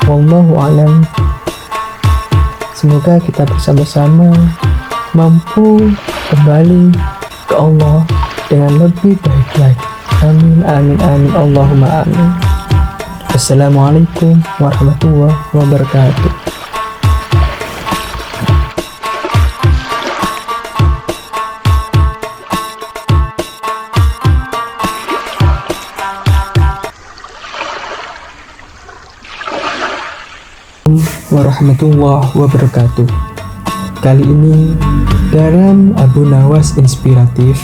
Wallahu a'lam. Semoga kita bersama-sama mampu kembali ke Allah dengan lebih baik lagi. Amin, amin, amin, Allahumma amin. Assalamualaikum warahmatullahi wabarakatuh. Warahmatullahi wabarakatuh. Kali ini dalam Abu Nawas Inspiratif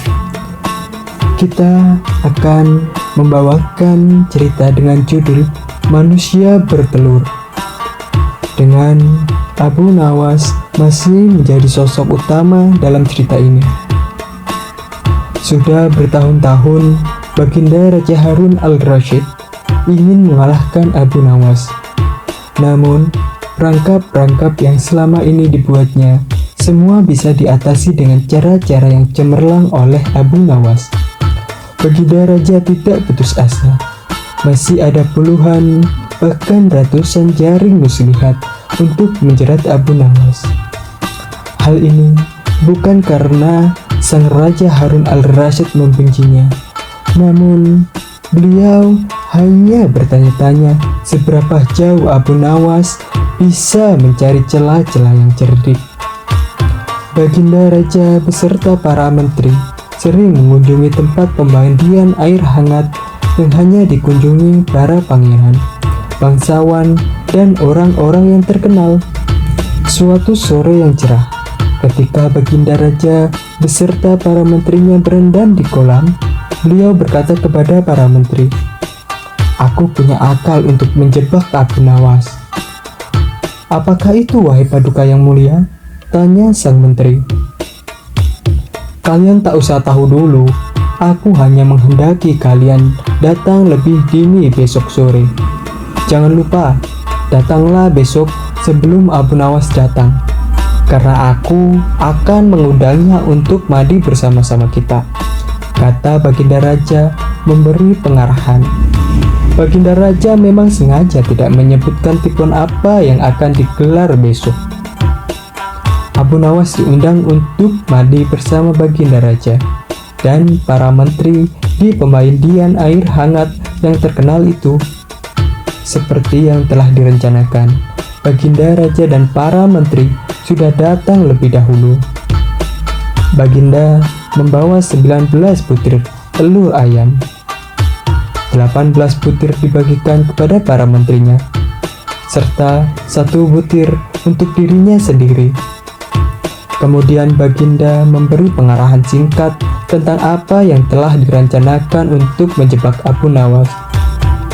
kita akan membawakan cerita dengan judul Manusia Bertelur. Dengan Abu Nawas masih menjadi sosok utama dalam cerita ini. Sudah bertahun-tahun Baginda Raja Harun al-Rasyid ingin mengalahkan Abu Nawas. Namun perangkap-perangkap yang selama ini dibuatnya semua bisa diatasi dengan cara-cara yang cemerlang oleh Abu Nawas. Baginda Raja tidak putus asa. Masih ada puluhan, bahkan ratusan jaring muslihat untuk menjerat Abu Nawas. Hal ini bukan karena sang Raja Harun al-Rasyid membencinya, namun beliau hanya bertanya-tanya seberapa jauh Abu Nawas bisa mencari celah-celah yang cerdik. Baginda Raja beserta para menteri sering mengunjungi tempat pemandian air hangat yang hanya dikunjungi para pangeran, bangsawan, dan orang-orang yang terkenal. Suatu sore yang cerah, ketika Baginda Raja beserta para menterinya berendam di kolam, beliau berkata kepada para menteri, "Aku punya akal untuk menjebak Abu Nawas." "Apakah itu, wahai paduka yang mulia?" tanya sang menteri. "Kalian tak usah tahu dulu. Aku hanya menghendaki kalian datang lebih dini besok sore. Jangan lupa, datanglah besok sebelum Abu Nawas datang, karena aku akan mengundangnya untuk mandi bersama-sama kita," kata Baginda Raja memberi pengarahan. Baginda Raja memang sengaja tidak menyebutkan tipuan apa yang akan digelar besok. Abu Nawas diundang untuk mandi bersama Baginda Raja dan para menteri di pemandian air hangat yang terkenal itu. Seperti yang telah direncanakan, Baginda Raja dan para menteri sudah datang lebih dahulu. Baginda membawa 19 butir telur ayam. 18 butir dibagikan kepada para menterinya, serta 1 butir untuk dirinya sendiri. Kemudian Baginda memberi pengarahan singkat tentang apa yang telah direncanakan untuk menjebak Abu Nawas,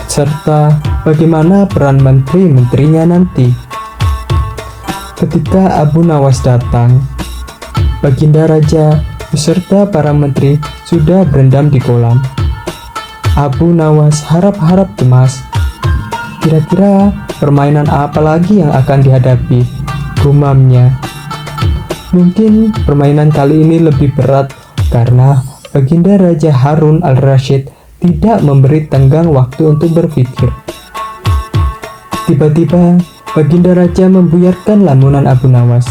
serta bagaimana peran menteri-menterinya nanti. Ketika Abu Nawas datang, Baginda Raja beserta para menteri sudah berendam di kolam. Abu Nawas harap-harap cemas. Kira-kira permainan apa lagi yang akan dihadapi? Gumamnya. Mungkin permainan kali ini lebih berat karena Baginda Raja Harun al-Rasyid tidak memberi tenggang waktu untuk berpikir. Tiba-tiba Baginda Raja membuyarkan lamunan Abu Nawas.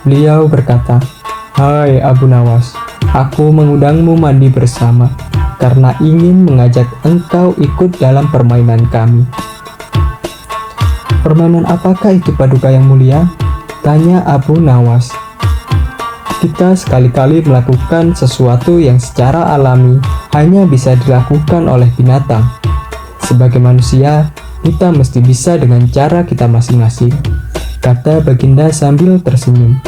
Beliau berkata, "Hai Abu Nawas, aku mengundangmu mandi bersama karena ingin mengajak engkau ikut dalam permainan kami." "Permainan apakah itu, Paduka yang mulia?" tanya Abu Nawas. "Kita sekali-kali melakukan sesuatu yang secara alami hanya bisa dilakukan oleh binatang. Sebagai manusia, kita mesti bisa dengan cara kita masing-masing," kata Baginda sambil tersenyum.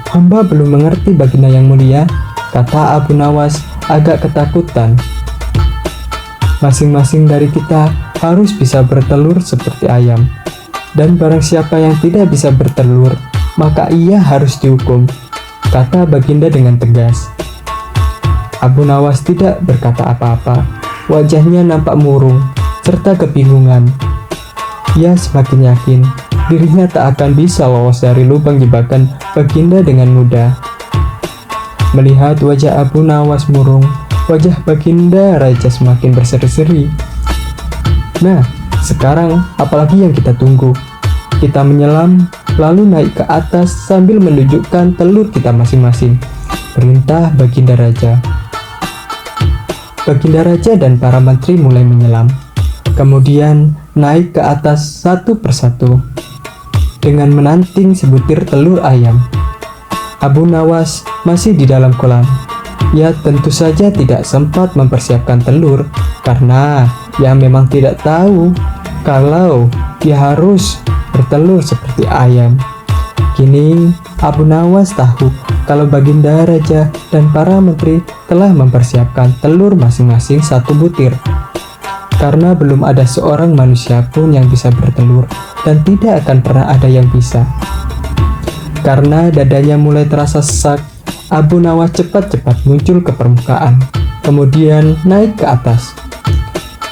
"Hamba belum mengerti, Baginda yang mulia," kata Abu Nawas agak ketakutan. "Masing-masing dari kita harus bisa bertelur seperti ayam. Dan barang siapa yang tidak bisa bertelur, maka ia harus dihukum," kata Baginda dengan tegas. Abu Nawas tidak berkata apa-apa. Wajahnya nampak murung, serta kebingungan. Ia semakin yakin dirinya tak akan bisa lolos dari lubang jebakan Baginda dengan mudah. Melihat wajah Abu Nawas murung, wajah Baginda Raja semakin berseri-seri. "Nah, sekarang apalagi yang kita tunggu? Kita menyelam, lalu naik ke atas sambil menunjukkan telur kita masing-masing," perintah Baginda Raja. Baginda Raja dan para menteri mulai menyelam, kemudian naik ke atas satu persatu dengan menanting sebutir telur ayam. Abu Nawas masih di dalam kolam. Ia tentu saja tidak sempat mempersiapkan telur karena ia memang tidak tahu kalau ia harus bertelur seperti ayam. Kini Abu Nawas tahu kalau Baginda Raja dan para menteri telah mempersiapkan telur masing-masing satu butir. Karena belum ada seorang manusia pun yang bisa bertelur dan tidak akan pernah ada yang bisa. Karena dadanya mulai terasa sesak, Abu Nawas cepat-cepat muncul ke permukaan, kemudian naik ke atas.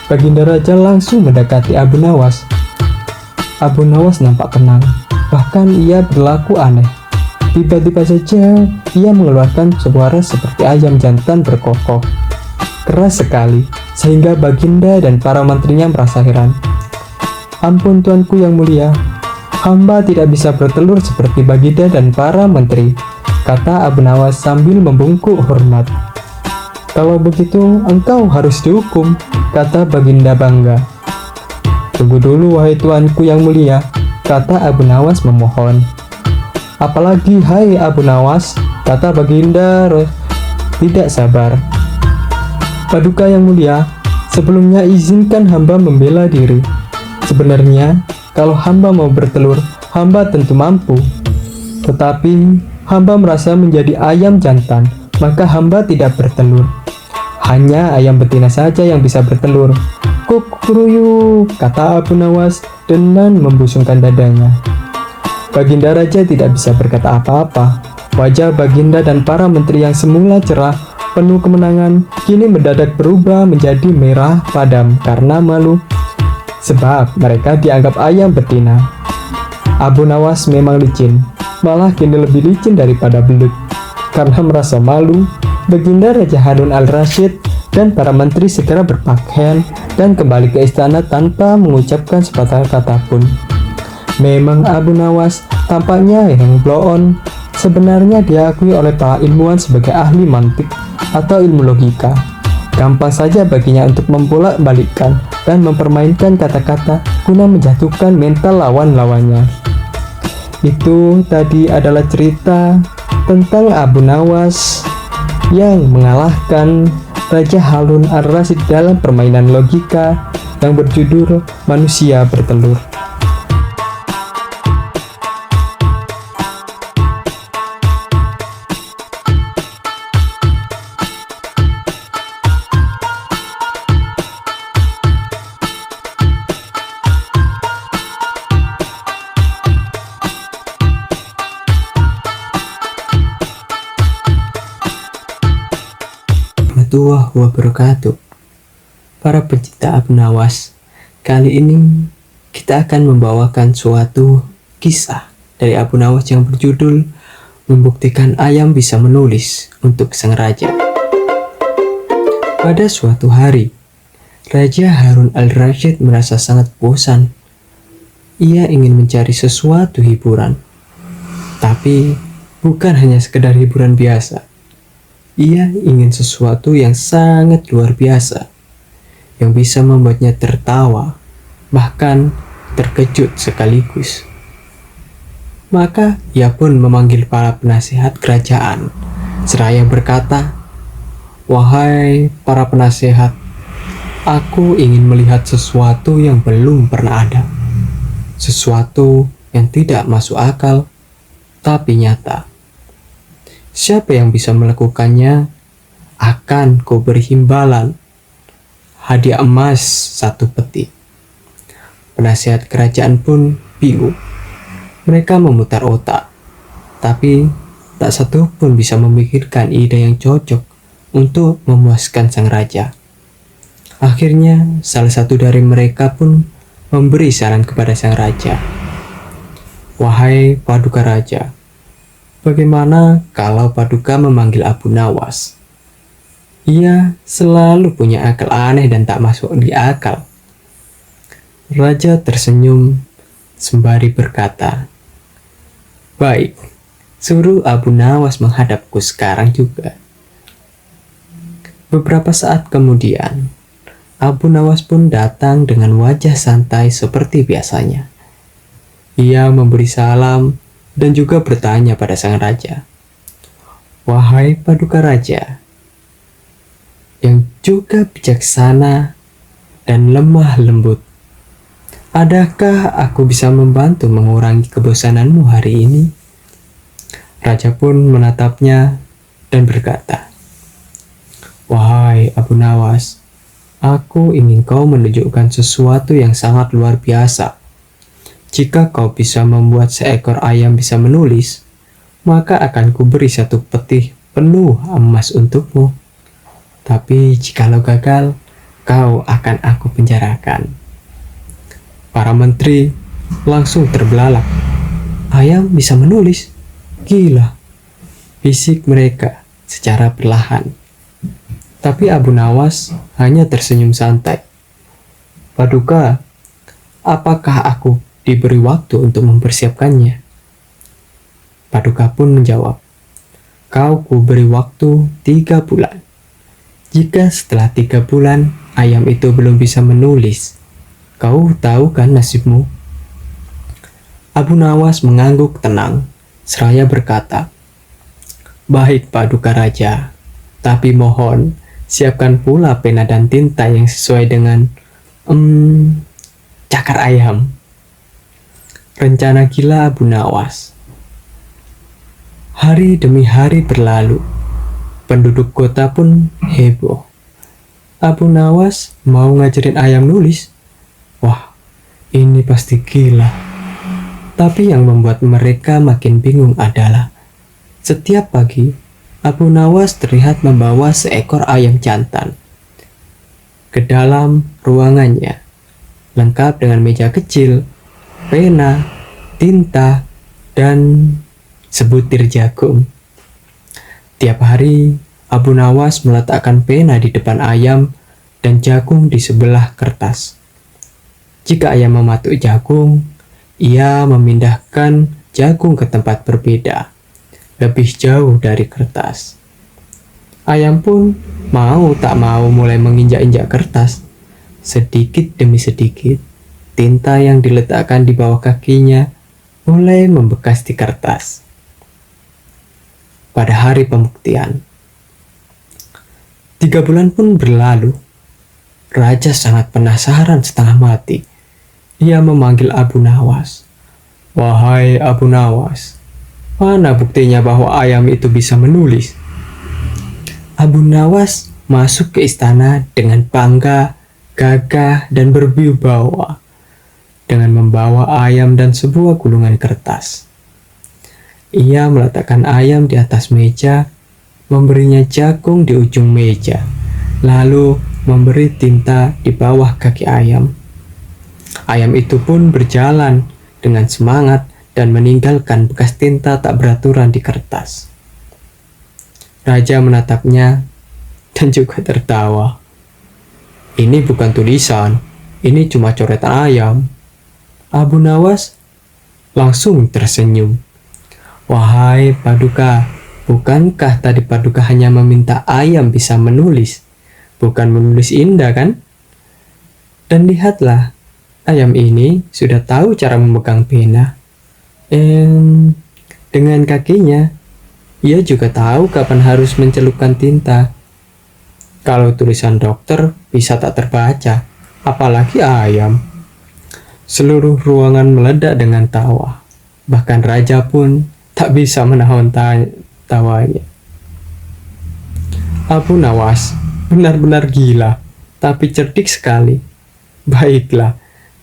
Baginda Raja langsung mendekati Abu Nawas. Abu Nawas nampak tenang, bahkan ia berlaku aneh. Tiba-tiba saja ia mengeluarkan suara seperti ayam jantan berkokok. Keras sekali, sehingga Baginda dan para menterinya merasa heran. "Ampun tuanku yang mulia, hamba tidak bisa bertelur seperti Baginda dan para menteri," kata Abu Nawas sambil membungkuk hormat. "Kalau begitu, engkau harus dihukum," kata Baginda bangga. "Tunggu dulu, wahai tuanku yang mulia," kata Abu Nawas memohon. "Apalagi, hai Abu Nawas," kata Baginda tidak sabar. "Paduka yang mulia, sebelumnya izinkan hamba membela diri. Sebenarnya, kalau hamba mau bertelur, hamba tentu mampu. Tetapi, hamba merasa menjadi ayam jantan, maka hamba tidak bertelur. Hanya ayam betina saja yang bisa bertelur." "Kukuruyu," kata Abu Nawas dengan membusungkan dadanya. Baginda Raja tidak bisa berkata apa-apa. Wajah Baginda dan para menteri yang semula cerah, penuh kemenangan, kini mendadak berubah menjadi merah padam karena malu. Sebab mereka dianggap ayam betina. Abu Nawas memang licin, malah kini lebih licin daripada belut. Karena merasa malu, Baginda Raja Harun al-Rasyid dan para menteri segera berpakaian dan kembali ke istana tanpa mengucapkan sepatah kata pun. Memang Abu Nawas tampaknya yang blow on. Sebenarnya diakui oleh para ilmuwan sebagai ahli mantik atau ilmu logika. Gampang saja baginya untuk membolak-balikkan dan mempermainkan kata-kata guna menjatuhkan mental lawan-lawannya. Itu tadi adalah cerita tentang Abu Nawas yang mengalahkan Raja Harun al-Rasyid dalam permainan logika yang berjudul Manusia Bertelur. warahmatullahi wabarakatuh. Para pencinta Abu Nawas, kali ini kita akan membawakan suatu kisah dari Abu Nawas yang berjudul Membuktikan Ayam Bisa Menulis untuk Sang Raja. Pada suatu hari, Raja Harun al-Rasyid merasa sangat bosan. Ia ingin mencari sesuatu hiburan, tapi bukan hanya sekedar hiburan biasa. Ia ingin sesuatu yang sangat luar biasa, yang bisa membuatnya tertawa, bahkan terkejut sekaligus. Maka ia pun memanggil para penasihat kerajaan, seraya berkata, "Wahai para penasihat, aku ingin melihat sesuatu yang belum pernah ada. Sesuatu yang tidak masuk akal, tapi nyata. Siapa yang bisa melakukannya, akan ku beri imbalan, hadiah emas 1 peti." Penasihat kerajaan pun bingung. Mereka memutar otak, tapi tak satu pun bisa memikirkan ide yang cocok untuk memuaskan sang raja. Akhirnya, salah satu dari mereka pun memberi saran kepada sang raja. "Wahai Paduka Raja, bagaimana kalau Paduka memanggil Abu Nawas? Ia selalu punya akal aneh dan tak masuk di akal." Raja tersenyum sembari berkata, "Baik, suruh Abu Nawas menghadapku sekarang juga." Beberapa saat kemudian, Abu Nawas pun datang dengan wajah santai seperti biasanya. Ia memberi salam dan juga bertanya pada sang raja, "Wahai Paduka Raja, yang juga bijaksana dan lemah lembut, adakah aku bisa membantu mengurangi kebosananmu hari ini?" Raja pun menatapnya dan berkata, "Wahai Abu Nawas, aku ingin kau menunjukkan sesuatu yang sangat luar biasa. Jika kau bisa membuat seekor ayam bisa menulis, maka akan kuberi 1 peti penuh emas untukmu. Tapi jikalau gagal, kau akan aku penjarakan." Para menteri langsung terbelalak. "Ayam bisa menulis? Gila!" bisik mereka secara perlahan. Tapi Abu Nawas hanya tersenyum santai. "Paduka, apakah aku diberi waktu untuk mempersiapkannya?" Paduka pun menjawab, "Kau kuberi waktu 3 bulan. Jika setelah 3 bulan ayam itu belum bisa menulis, kau tahu kan nasibmu?" Abu Nawas mengangguk tenang, seraya berkata, "Baik Paduka Raja, tapi mohon siapkan pula pena dan tinta yang sesuai dengan cakar ayam." Rencana gila Abu Nawas. Hari demi hari berlalu. Penduduk kota pun heboh. Abu Nawas mau ngajarin ayam nulis? Wah, ini pasti gila. Tapi yang membuat mereka makin bingung adalah setiap pagi Abu Nawas terlihat membawa seekor ayam jantan ke dalam ruangannya, lengkap dengan meja kecil, pena, tinta, dan sebutir jagung. Tiap hari Abu Nawas meletakkan pena di depan ayam dan jagung di sebelah kertas. Jika ayam mematuk jagung, ia memindahkan jagung ke tempat berbeda, lebih jauh dari kertas. Ayam pun mau tak mau mulai menginjak-injak kertas. Sedikit demi sedikit, tinta yang diletakkan di bawah kakinya mulai membekas di kertas. Pada hari pembuktian, 3 bulan pun berlalu. Raja sangat penasaran setengah mati. Ia memanggil Abu Nawas. "Wahai Abu Nawas, mana buktinya bahwa ayam itu bisa menulis?" Abu Nawas masuk ke istana dengan bangga, gagah, dan berwibawa dengan membawa ayam dan sebuah gulungan kertas. Ia meletakkan ayam di atas meja, memberinya jagung di ujung meja, lalu memberi tinta di bawah kaki ayam. Ayam itu pun berjalan dengan semangat dan meninggalkan bekas tinta tak beraturan di kertas. Raja menatapnya dan juga tertawa. Ini bukan tulisan, ini cuma coretan ayam. Abu Nawas langsung tersenyum. Wahai Paduka, bukankah tadi Paduka hanya meminta ayam bisa menulis, bukan menulis indah kan? Dan lihatlah, ayam ini sudah tahu cara memegang pena. Dengan kakinya, ia juga tahu kapan harus mencelupkan tinta. Kalau tulisan dokter bisa tak terbaca, apalagi ayam. Seluruh ruangan meledak dengan tawa. Bahkan raja pun tak bisa menahan tawanya. Abu Nawas benar-benar gila, tapi cerdik sekali. Baiklah,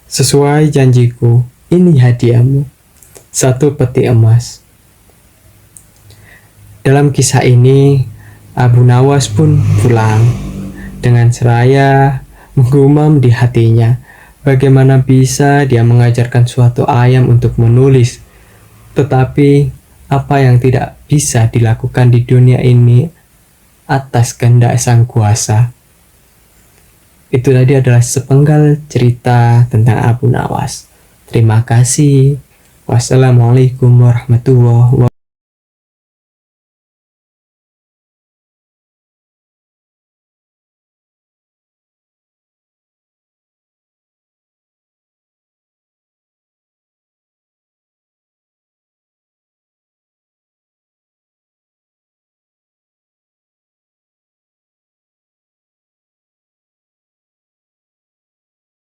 sesuai janjiku, ini hadiahmu. 1 peti emas. Dalam kisah ini, Abu Nawas pun pulang dengan seraya menggumam di hatinya. Bagaimana bisa dia mengajarkan suatu ayam untuk menulis, tetapi apa yang tidak bisa dilakukan di dunia ini atas kehendak sang kuasa. Itu tadi adalah sepenggal cerita tentang Abu Nawas. Terima kasih. Wassalamualaikum warahmatullahi wabarakatuh.